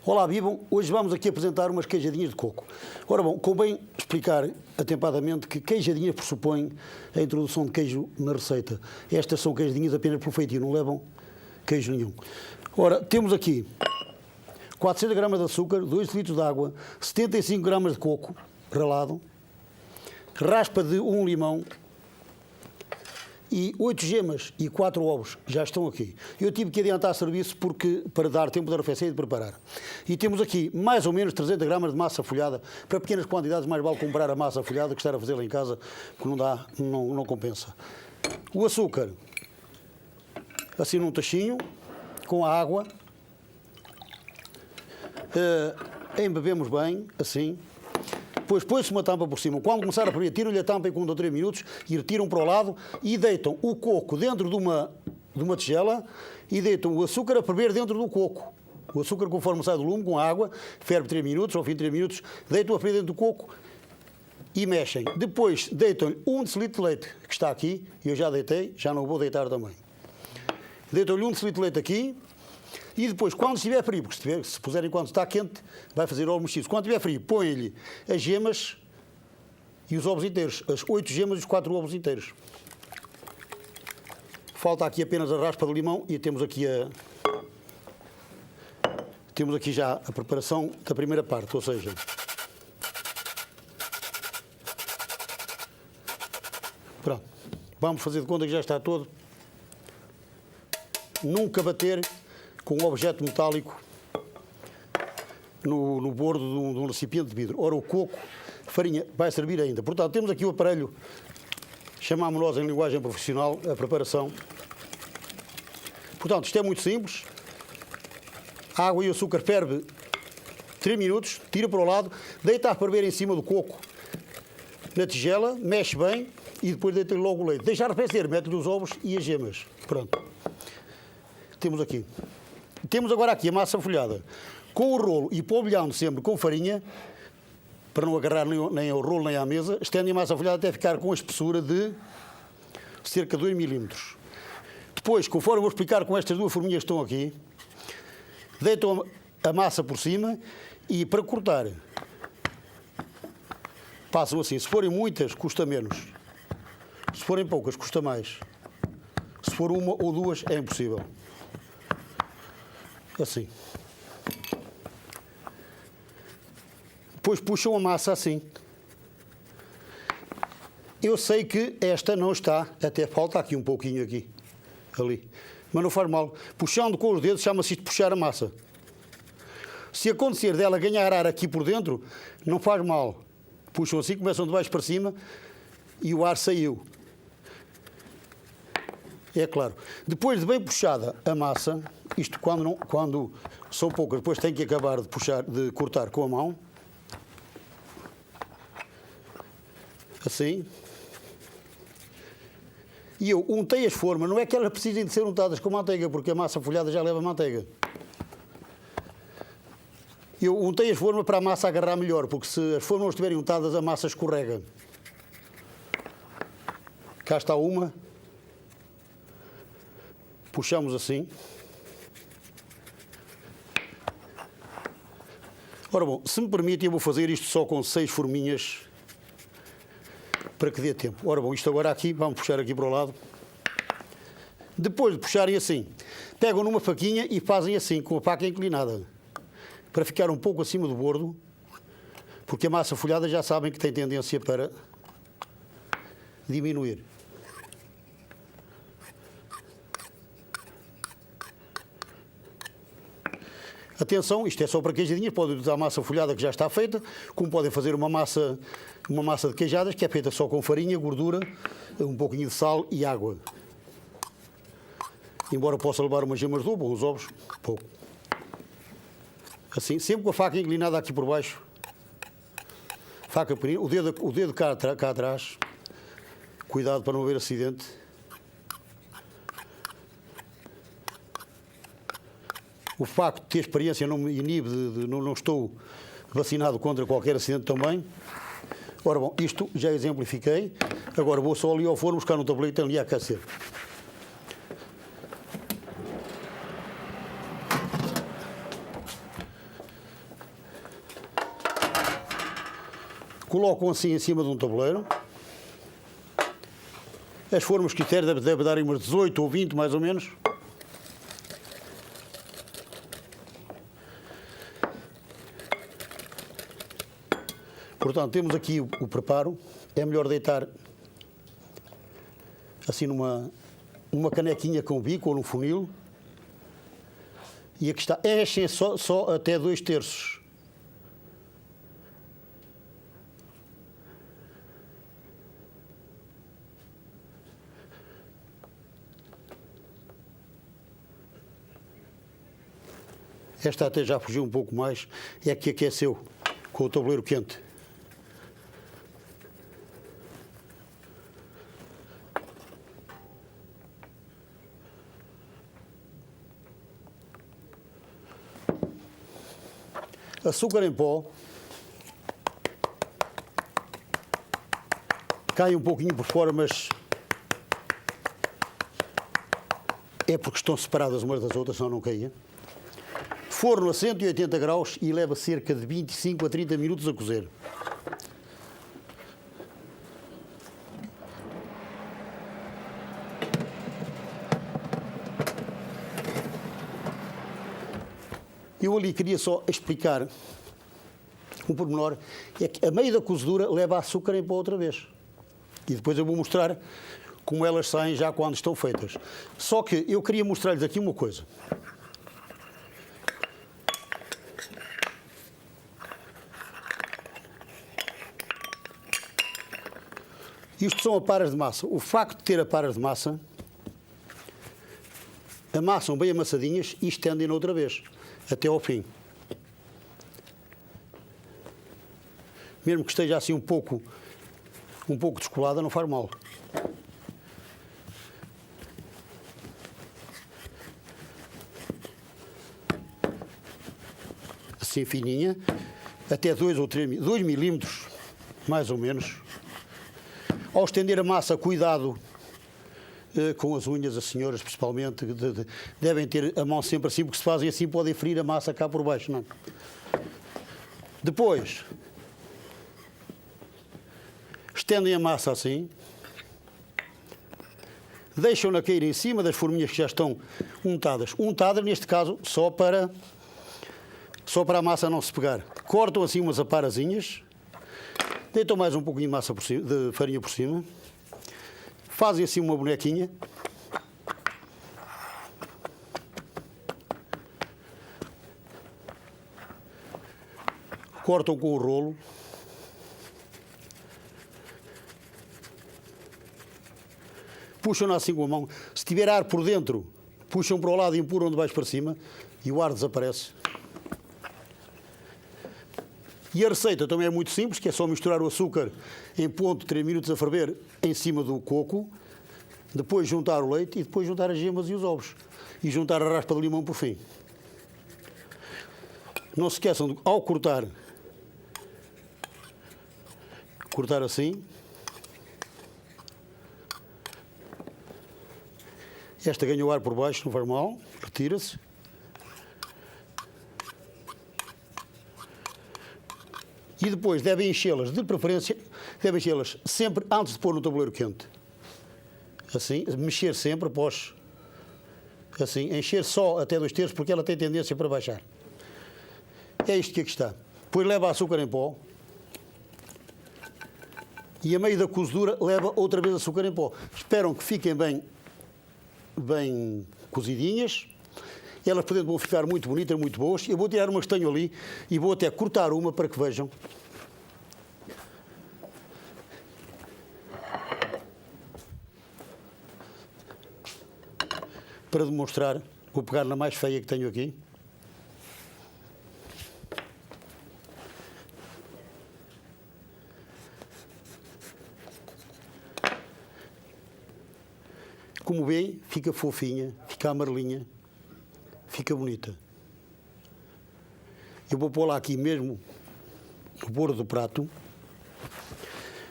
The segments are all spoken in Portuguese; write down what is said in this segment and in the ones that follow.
Olá, vivam! Hoje vamos aqui apresentar umas queijadinhas de coco. Ora bom, convém explicar atempadamente que queijadinhas pressupõe a introdução de queijo na receita. Estas são queijadinhas apenas por feitio, não levam queijo nenhum. Ora, temos aqui 400 gramas de açúcar, 2 litros de água, 75 gramas de coco ralado, raspa de um limão e 8 gemas e 4 ovos já estão aqui. Eu tive que adiantar serviço para dar tempo de arrefecer e de preparar. E temos aqui mais ou menos 300 gramas de massa folhada. Para pequenas quantidades mais vale comprar a massa folhada que estar a fazê-la em casa, porque não compensa. O açúcar, assim num tachinho, com a água. Embebemos bem, assim. Depois põe-se uma tampa por cima. Quando começar a ferver, tiram-lhe a tampa em 1 ou 3 minutos e retiram para o lado e deitam o coco dentro de uma tigela e deitam o açúcar a ferver dentro do coco. O açúcar, conforme sai do lume, com a água, ferve 3 minutos, ao fim de 3 minutos, deitam a ferver dentro do coco e mexem. Depois deitam-lhe 1 decilitro de leite, que está aqui, e eu já deitei, já não o vou deitar também. Deitam-lhe 1 decilitro de leite aqui. E depois, quando estiver frio, porque se puserem quando está quente, vai fazer ovos mexidos. Quando estiver frio, põem-lhe as gemas e os ovos inteiros. As 8 gemas e os 4 ovos inteiros. Falta aqui apenas a raspa de limão e temos aqui já a preparação da primeira parte, ou seja, pronto. Vamos fazer de conta que já está todo. Nunca bater com um objeto metálico no bordo de um recipiente de vidro. Ora, o coco, farinha, vai servir ainda. Portanto, temos aqui o aparelho, chamamos nós em linguagem profissional, a preparação. Portanto, isto é muito simples. A água e o açúcar ferve 3 minutos, tira para o lado, deita a ferver em cima do coco na tigela, mexe bem e depois deita logo o leite. Deixa arrefecer, mete-lhe os ovos e as gemas. Pronto. Temos aqui. Temos agora aqui a massa folhada com o rolo e polvilhando sempre com farinha, para não agarrar nem ao rolo nem à mesa, estende a massa folhada até ficar com a espessura de cerca de 2 milímetros. Depois, conforme eu vou explicar com estas duas forminhas que estão aqui, deitam a massa por cima e para cortar, passam assim. Se forem muitas, custa menos. Se forem poucas, custa mais. Se for uma ou duas, é impossível. Assim. Depois puxam a massa assim. Eu sei que esta não está, até falta aqui um pouquinho aqui, ali. Mas não faz mal. Puxando com os dedos, chama-se isto puxar a massa. Se acontecer dela ganhar ar aqui por dentro, não faz mal. Puxam assim, começam de baixo para cima e o ar saiu. É claro. Depois de bem puxada a massa, isto quando são poucas, depois tem que acabar de cortar com a mão. Assim. E eu untei as formas, não é que elas precisem de ser untadas com manteiga, porque a massa folhada já leva manteiga. Eu untei as formas para a massa agarrar melhor, porque se as formas não estiverem untadas, a massa escorrega. Cá está uma. Puxamos assim. Ora bom, se me permite, eu vou fazer isto só com 6 forminhas para que dê tempo. Ora bom, isto agora aqui, vamos puxar aqui para o lado. Depois de puxarem assim, pegam numa faquinha e fazem assim, com a faca inclinada, para ficar um pouco acima do bordo, porque a massa folhada já sabem que tem tendência para diminuir. Atenção, isto é só para queijadinhas, podem usar a massa folhada que já está feita, como podem fazer uma massa de queijadas que é feita só com farinha, gordura, um pouquinho de sal e água. Embora possa levar umas gemas de ovo, uns ovos, pouco. Assim, sempre com a faca inclinada aqui por baixo. Faca pequenina, o dedo cá atrás. Cuidado para não haver acidente. O facto de ter experiência não me inibe, não estou vacinado contra qualquer acidente também. Ora bom, isto já exemplifiquei. Agora vou só ali ao forno buscar um tabuleiro que tem ali a aquecer. colocam assim em cima de um tabuleiro. As formas que quiser deve dar umas 18 ou 20, mais ou menos. Portanto, temos aqui o preparo. É melhor deitar assim numa canequinha com bico ou num funil. E aqui está. Enchem só até 2/3. Esta até já fugiu um pouco mais. É que aqueceu com o tabuleiro quente. Açúcar em pó. Cai um pouquinho por fora, mas é porque estão separadas umas das outras, senão não caía. Forno a 180 graus e leva cerca de 25 a 30 minutos a cozer. Eu ali queria só explicar um pormenor, é que a meio da cozedura leva açúcar em pó outra vez. E depois eu vou mostrar como elas saem já quando estão feitas. Só que eu queria mostrar-lhes aqui uma coisa. Isto são aparas de massa. O facto de ter aparas de massa, amassam bem amassadinhas e estendem-na outra vez, até ao fim. Mesmo que esteja assim um pouco descolada, não faz mal. Assim fininha, até 2 milímetros, mais ou menos. Ao estender a massa, cuidado com as unhas, as senhoras principalmente, devem ter a mão sempre assim, porque se fazem assim podem ferir a massa cá por baixo. Não? Depois, estendem a massa assim, deixam-na cair em cima das forminhas que já estão untadas. Untadas, neste caso, só para a massa não se pegar. Cortam assim umas aparazinhas, deitam mais um pouquinho de massa por cima, de farinha por cima, fazem assim uma bonequinha, cortam com o rolo, puxam-na assim com a mão. Se tiver ar por dentro, puxam para o lado e empurram de baixo para cima e o ar desaparece. E a receita também é muito simples, que é só misturar o açúcar em ponto 3 minutos a ferver em cima do coco, depois juntar o leite e depois juntar as gemas e os ovos. E juntar a raspa de limão por fim. Não se esqueçam de, ao cortar assim. Esta ganha o ar por baixo, não faz mal, retira-se. E depois devem enchê-las, de preferência, devem enchê-las sempre antes de pôr no tabuleiro quente. Assim, mexer sempre após, assim, encher só até 2/3 porque ela tem tendência para baixar. É isto que aqui está. Depois leva açúcar em pó e a meio da cozedura leva outra vez açúcar em pó. Esperam que fiquem bem cozidinhas. Elas por dentro vão ficar muito bonitas, muito boas. Eu vou tirar uma que tenho ali e vou até cortar uma para que vejam. Para demonstrar, vou pegar na mais feia que tenho aqui. Como veem, fica fofinha, fica amarelinha. Fica bonita. Eu vou pôr lá aqui mesmo no bordo do prato.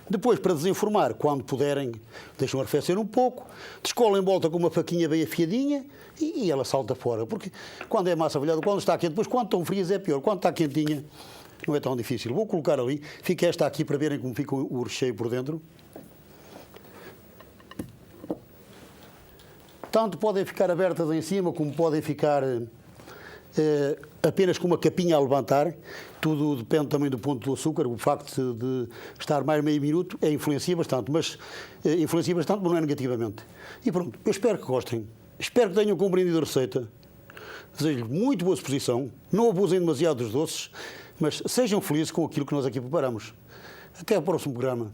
Depois, para desenformar, quando puderem, deixam arrefecer um pouco, descolam em volta com uma faquinha bem afiadinha e ela salta fora. Porque quando é massa folhada, quando está quente, depois quando estão frias é pior. Quando está quentinha, não é tão difícil. Vou colocar ali, fica esta aqui para verem como fica o recheio por dentro. Tanto podem ficar abertas em cima, como podem ficar apenas com uma capinha a levantar. Tudo depende também do ponto do açúcar. O facto de estar mais meio minuto influencia bastante, mas não é negativamente. E pronto, eu espero que gostem. Espero que tenham compreendido a receita. Desejo-lhes muito boa disposição. Não abusem demasiado dos doces, mas sejam felizes com aquilo que nós aqui preparamos. Até ao próximo programa.